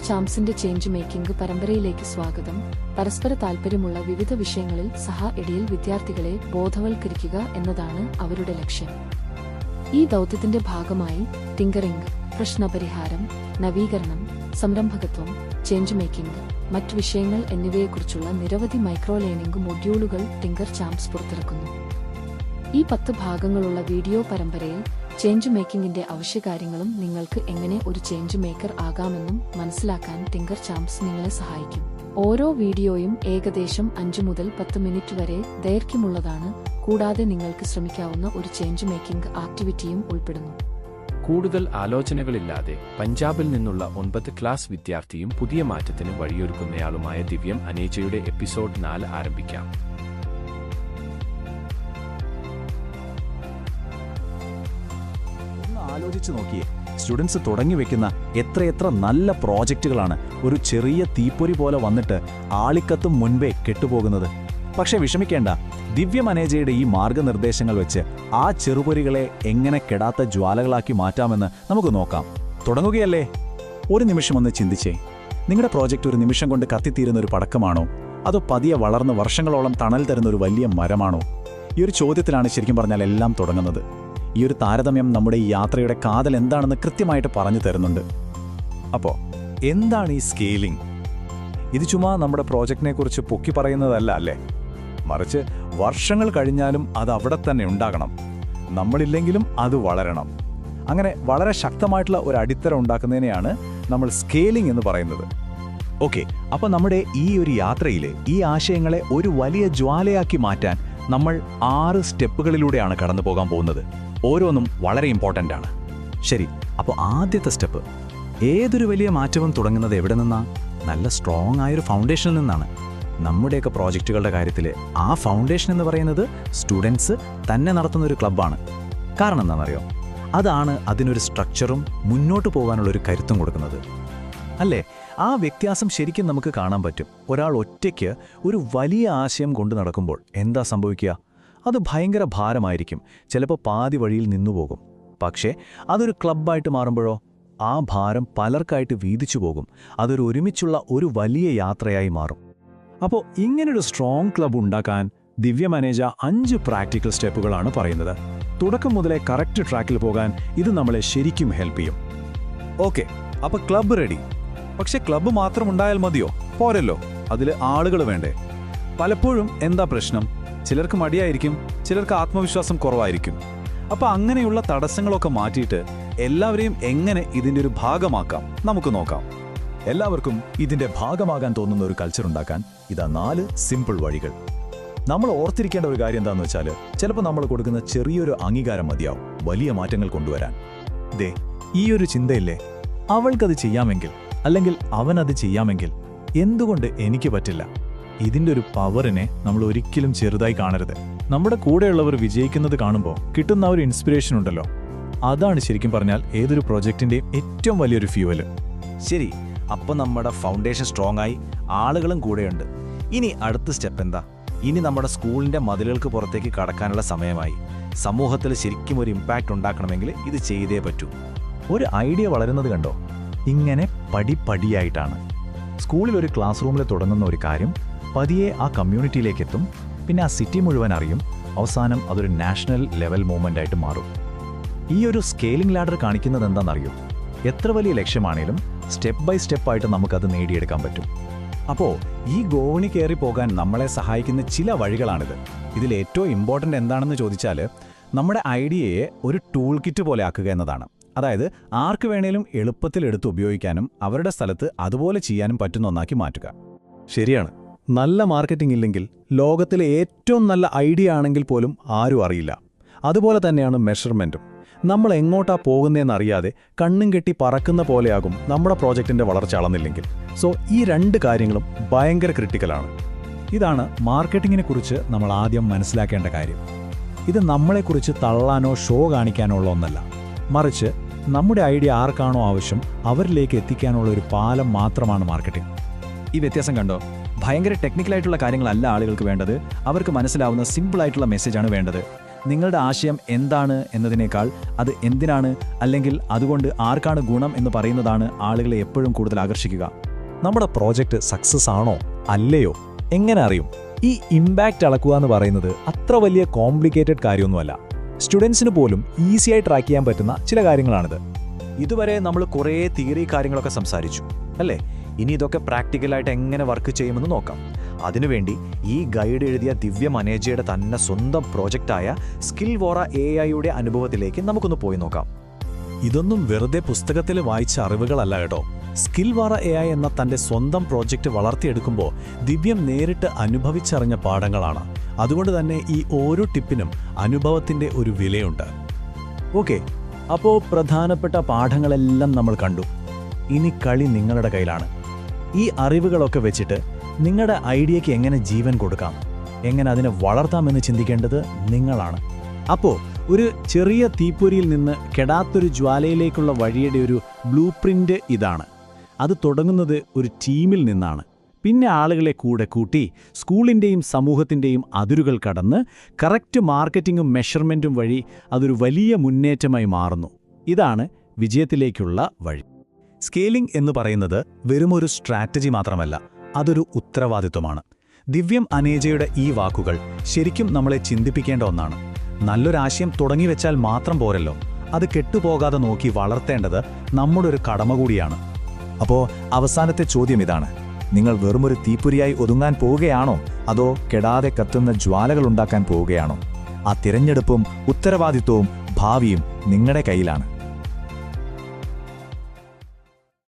ചാംസിന്റെ change making പരമ്പരയിലേക്ക് സ്വാഗതം. പരസ്പര താൽപര്യമുള്ള വിവിധ വിഷയങ്ങളിൽ ഇടയിൽ വിദ്യാർത്ഥികളെ ബോധവൽക്കരിക്കുക എന്നതാണ് അവരുടെ ലക്ഷ്യം. ഈ ദൗത്യത്തിന്റെ ഭാഗമായി ടിങ്കറിംഗ്, പ്രശ്നപരിഹാരം, നവീകരണം, സംരംഭകത്വം, ചേഞ്ച് മേക്കിംഗ്, മറ്റ് വിഷയങ്ങൾ എന്നിവയെക്കുറിച്ചുള്ള നിരവധി മൈക്രോ ലേണിംഗ് മൊഡ്യൂളുകൾ ടിങ്കർ ചാംസ് പുറത്തിറക്കുന്നു. ഈ 10 ഭാഗങ്ങളുള്ള വീഡിയോ പരമ്പരയിൽ ചേഞ്ച് മേക്കിംഗിന്റെ അവശ്യകാര്യങ്ങളും നിങ്ങൾക്ക് എങ്ങനെ ഒരു ചേഞ്ച് മേക്കർ ആകാമെന്നും മനസ്സിലാക്കാൻ ടിങ്കർ ചാംസ് നിങ്ങളെ സഹായിക്കും. ഓരോ വീഡിയോയും ഏകദേശം 5 മുതൽ 10 മിനിറ്റ് വരെ ദൈർഘ്യമുള്ളതാണ്. കൂടാതെ നിങ്ങൾക്ക് ശ്രമിക്കാവുന്ന ഒരു ചേഞ്ച് മേക്കിംഗ് ആക്ടിവിറ്റിയും ഉൾപ്പെടുന്നു. കൂടുതൽ ആലോചനകളില്ലാതെ പഞ്ചാബിൽ നിന്നുള്ള 9th ക്ലാസ് വിദ്യാർത്ഥിയും പുതിയ മാറ്റത്തിന് വഴിയൊരുക്കുന്നയാളുമായ ദിവ്യം അനേജയുടെ എപ്പിസോഡ് 4 ആരംഭിക്കാം. ആലോചിച്ചു നോക്കിയേ, സ്റ്റുഡൻസ് തുടങ്ങി വെക്കുന്ന എത്രയെത്ര നല്ല പ്രോജക്റ്റുകളാണ് ഒരു ചെറിയ തീപ്പൊരി പോലെ വന്നിട്ട് ആളിക്കത്തും മുൻപേ കെട്ടുപോകുന്നത്. പക്ഷെ വിഷമിക്കേണ്ട, ദിവ്യ മനേജയുടെ ഈ മാർഗനിർദ്ദേശങ്ങൾ വെച്ച് ആ ചെറുപൊരികളെ എങ്ങനെ കെടാത്ത ജ്വാലകളാക്കി മാറ്റാമെന്ന് നമുക്ക് നോക്കാം. തുടങ്ങുകയല്ലേ? ഒരു നിമിഷം ഒന്ന് ചിന്തിച്ചേ. നിങ്ങളുടെ പ്രോജക്റ്റ് ഒരു നിമിഷം കൊണ്ട് കത്തിത്തീരുന്ന ഒരു പടക്കമാണോ, അതോ പതിയെ വളർന്ന് വർഷങ്ങളോളം തണൽ തരുന്ന ഒരു വലിയ മരമാണോ? ഈ ഒരു ചോദ്യത്തിലാണ് ശരിക്കും പറഞ്ഞാൽ എല്ലാം തുടങ്ങുന്നത്. ഈ ഒരു താരതമ്യം നമ്മുടെ ഈ യാത്രയുടെ കാതൽ എന്താണെന്ന് കൃത്യമായിട്ട് പറഞ്ഞു തരുന്നുണ്ട്. അപ്പോൾ എന്താണ് ഈ സ്കെയിലിംഗ്? ഇത് ചുമ്മാ നമ്മുടെ പ്രോജക്റ്റിനെ കുറിച്ച് പൊക്കി പറയുന്നതല്ല അല്ലേ, മറിച്ച് വർഷങ്ങൾ കഴിഞ്ഞാലും അത് അവിടെ തന്നെ ഉണ്ടാകണം, നമ്മളില്ലെങ്കിലും അത് വളരണം. അങ്ങനെ വളരെ ശക്തമായിട്ടുള്ള ഒരു അടിത്തറ ഉണ്ടാക്കുന്നതിനെയാണ് നമ്മൾ സ്കെയിലിംഗ് എന്ന് പറയുന്നത്. ഓക്കെ, അപ്പോൾ നമ്മുടെ ഈ ഒരു യാത്രയിലെ ഈ ആശയങ്ങളെ ഒരു വലിയ ജ്വാലയാക്കി മാറ്റാൻ നമ്മൾ 6 സ്റ്റെപ്പുകളിലൂടെയാണ് കടന്നു പോകാൻ പോകുന്നത്. ഓരോന്നും വളരെ ഇമ്പോർട്ടൻ്റ് ആണ്. ശരി, അപ്പോൾ ആദ്യത്തെ സ്റ്റെപ്പ്, ഏതൊരു വലിയ മാറ്റവും തുടങ്ങുന്നത് എവിടെ നിന്നാ? നല്ല സ്ട്രോങ് ആയൊരു ഫൗണ്ടേഷനിൽ നിന്നാണ്. നമ്മുടെയൊക്കെ പ്രോജക്റ്റുകളുടെ കാര്യത്തിൽ ആ ഫൗണ്ടേഷൻ എന്ന് പറയുന്നത് സ്റ്റുഡൻസ് തന്നെ നടത്തുന്ന ഒരു ക്ലബ്ബാണ്. കാരണം എന്താണെന്നറിയോ? അതാണ് അതിനൊരു സ്ട്രക്ചറും മുന്നോട്ട് പോകാനുള്ളൊരു കരുത്തും കൊടുക്കുന്നത്, അല്ലേ? ആ വ്യത്യാസം ശരിക്കും നമുക്ക് കാണാൻ പറ്റും. ഒരാൾ ഒറ്റയ്ക്ക് ഒരു വലിയ ആശയം കൊണ്ടു നടക്കുമ്പോൾ എന്താ സംഭവിക്കുക? അത് ഭയങ്കര ഭാരമായിരിക്കും, ചിലപ്പോൾ പാതി വഴിയിൽ നിന്നുപോകും. പക്ഷേ അതൊരു ക്ലബ്ബായിട്ട് മാറുമ്പോഴോ ആ ഭാരം പലർക്കായിട്ട് വീതിച്ചു പോകും. അതൊരു ഒരുമിച്ചുള്ള ഒരു വലിയ യാത്രയായി മാറും. അപ്പോൾ ഇങ്ങനൊരു സ്ട്രോങ് ക്ലബ്ബ് ഉണ്ടാക്കാൻ ദിവ്യ മനേജ 5 പ്രാക്ടിക്കൽ സ്റ്റെപ്പുകളാണ് പറയുന്നത്. തുടക്കം മുതലേ കറക്റ്റ് ട്രാക്കിൽ പോകാൻ ഇത് നമ്മളെ ശരിക്കും ഹെൽപ്പ് ചെയ്യും. ഓക്കെ, അപ്പോൾ ക്ലബ്ബ് റെഡി. പക്ഷെ ക്ലബ്ബ് മാത്രം ഉണ്ടായാൽ മതിയോ? പോരല്ലോ, അതിൽ ആളുകൾ വേണ്ടേ? പലപ്പോഴും എന്താ പ്രശ്നം? ചിലർക്ക് മടിയായിരിക്കും, ചിലർക്ക് ആത്മവിശ്വാസം കുറവായിരിക്കും. അപ്പോൾ അങ്ങനെയുള്ള തടസ്സങ്ങളൊക്കെ മാറ്റിയിട്ട് എല്ലാവരെയും എങ്ങനെ ഇതിൻ്റെ ഒരു ഭാഗമാക്കാം നമുക്ക് നോക്കാം. എല്ലാവർക്കും ഇതിൻ്റെ ഭാഗമാകാൻ തോന്നുന്ന ഒരു കൾച്ചർ ഉണ്ടാക്കാൻ ഇതാ 4 സിമ്പിൾ വഴികൾ. നമ്മൾ ഓർത്തിരിക്കേണ്ട ഒരു കാര്യം എന്താണെന്ന് വെച്ചാൽ, ചിലപ്പോൾ നമ്മൾ കൊടുക്കുന്ന ചെറിയൊരു അംഗീകാരം മതിയാവും വലിയ മാറ്റങ്ങൾ കൊണ്ടുവരാൻ. ദേ, ഈ ഒരു ചിന്തയില്ലേ, അവൾക്കത് ചെയ്യാമെങ്കിൽ അല്ലെങ്കിൽ അവനത് ചെയ്യാമെങ്കിൽ എന്തുകൊണ്ട് എനിക്ക് പറ്റില്ല? ഇതിൻ്റെ ഒരു പവറിനെ നമ്മൾ ഒരിക്കലും ചെറുതായി കാണരുത്. നമ്മുടെ കൂടെയുള്ളവർ വിജയിക്കുന്നത് കാണുമ്പോൾ കിട്ടുന്ന ഒരു ഇൻസ്പിറേഷൻ ഉണ്ടല്ലോ, അതാണ് ശരിക്കും പറഞ്ഞാൽ ഏതൊരു പ്രോജക്റ്റിൻ്റെയും ഏറ്റവും വലിയൊരു ഫ്യൂവല്. ശരി, അപ്പോൾ നമ്മുടെ ഫൗണ്ടേഷൻ സ്ട്രോങ് ആയി, ആളുകളും കൂടെയുണ്ട്. ഇനി അടുത്ത സ്റ്റെപ്പ് എന്താ? ഇനി നമ്മുടെ സ്കൂളിൻ്റെ മതിലുകൾക്ക് പുറത്തേക്ക് കടക്കാനുള്ള സമയമായി. സമൂഹത്തിൽ ശരിക്കും ഒരു ഇമ്പാക്റ്റ് ഉണ്ടാക്കണമെങ്കിൽ ഇത് ചെയ്തേ പറ്റൂ. ഒരു ഐഡിയ വളരുന്നത് കണ്ടോ? ഇങ്ങനെ പടിപടിയായിട്ടാണ്. സ്കൂളിൽ ഒരു ക്ലാസ് റൂമിൽ തുടങ്ങുന്ന ഒരു കാര്യം പതിയെ ആ കമ്മ്യൂണിറ്റിയിലേക്ക് എത്തും, പിന്നെ ആ സിറ്റി മുഴുവൻ അറിയും, അവസാനം അതൊരു നാഷണൽ ലെവൽ മൂവ്മെൻ്റ് ആയിട്ട് മാറും. ഈ ഒരു സ്കെയിലിംഗ് ലാഡർ കാണിക്കുന്നത് എന്താണെന്നറിയോ? എത്ര വലിയ ലക്ഷ്യമാണേലും സ്റ്റെപ്പ് ബൈ സ്റ്റെപ്പായിട്ട് നമുക്കത് നേടിയെടുക്കാൻ പറ്റും. അപ്പോൾ ഈ ഗോവണി കയറി പോകാൻ നമ്മളെ സഹായിക്കുന്ന ചില വഴികളാണിത്. ഇതിൽ ഏറ്റവും ഇമ്പോർട്ടൻ്റ് എന്താണെന്ന് ചോദിച്ചാൽ, നമ്മുടെ ഐഡിയയെ ഒരു ടൂൾ കിറ്റ് പോലെ ആക്കുക എന്നതാണ്. അതായത് ആർക്ക് വേണേലും എളുപ്പത്തിൽ എടുത്ത് ഉപയോഗിക്കാനും അവരുടെ സ്ഥലത്ത് അതുപോലെ ചെയ്യാനും പറ്റുന്ന ഒന്നാക്കി മാറ്റുക. ശരിയാണ്, നല്ല മാർക്കറ്റിംഗ് ഇല്ലെങ്കിൽ ലോകത്തിലെ ഏറ്റവും നല്ല ഐഡിയ ആണെങ്കിൽ പോലും ആരും അറിയില്ല. അതുപോലെ തന്നെയാണ് മെഷർമെൻറ്റും. നമ്മൾ എങ്ങോട്ടാ പോകുന്നതെന്നറിയാതെ കണ്ണും കെട്ടി പറക്കുന്ന പോലെയാകും നമ്മുടെ പ്രോജക്റ്റിൻ്റെ വളർച്ച അളന്നില്ലെങ്കിൽ. സോ ഈ 2 കാര്യങ്ങളും ഭയങ്കര ക്രിട്ടിക്കലാണ്. ഇതാണ് മാർക്കറ്റിങ്ങിനെ കുറിച്ച് നമ്മൾ ആദ്യം മനസ്സിലാക്കേണ്ട കാര്യം. ഇത് നമ്മളെക്കുറിച്ച് തള്ളാനോ ഷോ കാണിക്കാനോ ഉള്ള ഒന്നല്ല, മറിച്ച് നമ്മുടെ ഐഡിയ ആർക്കാണോ ആവശ്യം അവരിലേക്ക് എത്തിക്കാനുള്ള ഒരു പാലം മാത്രമാണ് മാർക്കറ്റിംഗ്. ഈ വ്യത്യാസം കണ്ടോ? ഭയങ്കര ടെക്നിക്കലായിട്ടുള്ള കാര്യങ്ങളല്ല ആളുകൾക്ക് വേണ്ടത്, അവർക്ക് മനസ്സിലാവുന്ന സിമ്പിളായിട്ടുള്ള മെസ്സേജാണ് വേണ്ടത്. നിങ്ങളുടെ ആശയം എന്താണ് എന്നതിനേക്കാൾ അത് എന്തിനാണ്, അല്ലെങ്കിൽ അതുകൊണ്ട് ആർക്കാണ് ഗുണം എന്ന് പറയുന്നതാണ് ആളുകളെ എപ്പോഴും കൂടുതൽ ആകർഷിക്കുക. നമ്മുടെ പ്രോജക്റ്റ് സക്സസ് ആണോ അല്ലയോ എങ്ങനെ അറിയും? ഈ ഇമ്പാക്റ്റ് അളക്കുക എന്ന് പറയുന്നത് അത്ര വലിയ കോംപ്ലിക്കേറ്റഡ് കാര്യമൊന്നുമല്ല. സ്റ്റുഡൻസിന് പോലും ഈസിയായി ട്രാക്ക് ചെയ്യാൻ പറ്റുന്ന ചില കാര്യങ്ങളാണിത്. ഇതുവരെ നമ്മൾ കുറേ തിയറി കാര്യങ്ങളൊക്കെ സംസാരിച്ചു അല്ലേ? ഇനി ഇതൊക്കെ പ്രാക്ടിക്കലായിട്ട് എങ്ങനെ വർക്ക് ചെയ്യുമെന്ന് നോക്കാം. അതിനുവേണ്ടി ഈ ഗൈഡ് എഴുതിയ ദിവ്യ മനേജയുടെ തന്നെ സ്വന്തം പ്രോജക്റ്റായ സ്കിൽ വോറ AI-യുടെ അനുഭവത്തിലേക്ക് നമുക്കൊന്ന് പോയി നോക്കാം. ഇതൊന്നും വെറുതെ പുസ്തകത്തിൽ വായിച്ച അറിവുകളല്ല കേട്ടോ. സ്കിൽ വോറ AI എന്ന തൻ്റെ സ്വന്തം പ്രോജക്റ്റ് വളർത്തിയെടുക്കുമ്പോൾ ദിവ്യം നേരിട്ട് അനുഭവിച്ചറിഞ്ഞ പാഠങ്ങളാണ്. അതുകൊണ്ട് തന്നെ ഈ ഓരോ ടിപ്പിനും അനുഭവത്തിൻ്റെ ഒരു വിലയുണ്ട്. ഓക്കെ, അപ്പോൾ പ്രധാനപ്പെട്ട പാഠങ്ങളെല്ലാം നമ്മൾ കണ്ടു. ഇനി കളി നിങ്ങളുടെ കയ്യിലാണ്. ഈ അറിവുകളൊക്കെ വെച്ചിട്ട് നിങ്ങളുടെ ഐഡിയയ്ക്ക് എങ്ങനെ ജീവൻ കൊടുക്കാം, എങ്ങനെ അതിനെ വളർത്താമെന്ന് ചിന്തിക്കേണ്ടത് നിങ്ങളാണ്. അപ്പോൾ ഒരു ചെറിയ തീപ്പൊരിയിൽ നിന്ന് കെടാത്തൊരു ജ്വാലയിലേക്കുള്ള വഴിയുടെ ഒരു ബ്ലൂ പ്രിൻ്റ് ഇതാണ്. അത് തുടങ്ങുന്നത് ഒരു ടീമിൽ നിന്നാണ്. പിന്നെ ആളുകളെ കൂടെ കൂട്ടി സ്കൂളിൻ്റെയും സമൂഹത്തിൻ്റെയും അതിരുകൾ കടന്ന് കറക്റ്റ് മാർക്കറ്റിങ്ങും മെഷർമെൻറ്റും വഴി അതൊരു വലിയ മുന്നേറ്റമായി മാറുന്നു. ഇതാണ് വിജയത്തിലേക്കുള്ള വഴി. സ്കെയിലിംഗ് എന്ന് പറയുന്നത് വെറുമൊരു സ്ട്രാറ്റജി മാത്രമല്ല, അതൊരു ഉത്തരവാദിത്വമാണ്. ദിവ്യം അനേജയുടെ ഈ വാക്കുകൾ ശരിക്കും നമ്മളെ ചിന്തിപ്പിക്കേണ്ട ഒന്നാണ്. നല്ലൊരാശയം തുടങ്ങിവെച്ചാൽ മാത്രം പോരല്ലോ, അത് കെട്ടുപോകാതെ നോക്കി വളർത്തേണ്ടത് നമ്മുടെ ഒരു കടമ കൂടിയാണ്. അപ്പോൾ അവസാനത്തെ ചോദ്യം ഇതാണ്: നിങ്ങൾ വെറുമൊരു തീപ്പൊരിയായി ഒതുങ്ങാൻ പോവുകയാണോ, അതോ കെടാതെ കത്തുന്ന ജ്വാലകൾ ഉണ്ടാക്കാൻ പോവുകയാണോ? ആ തിരഞ്ഞെടുപ്പും ഉത്തരവാദിത്വവും ഭാവിയും നിങ്ങളുടെ കയ്യിലാണ്.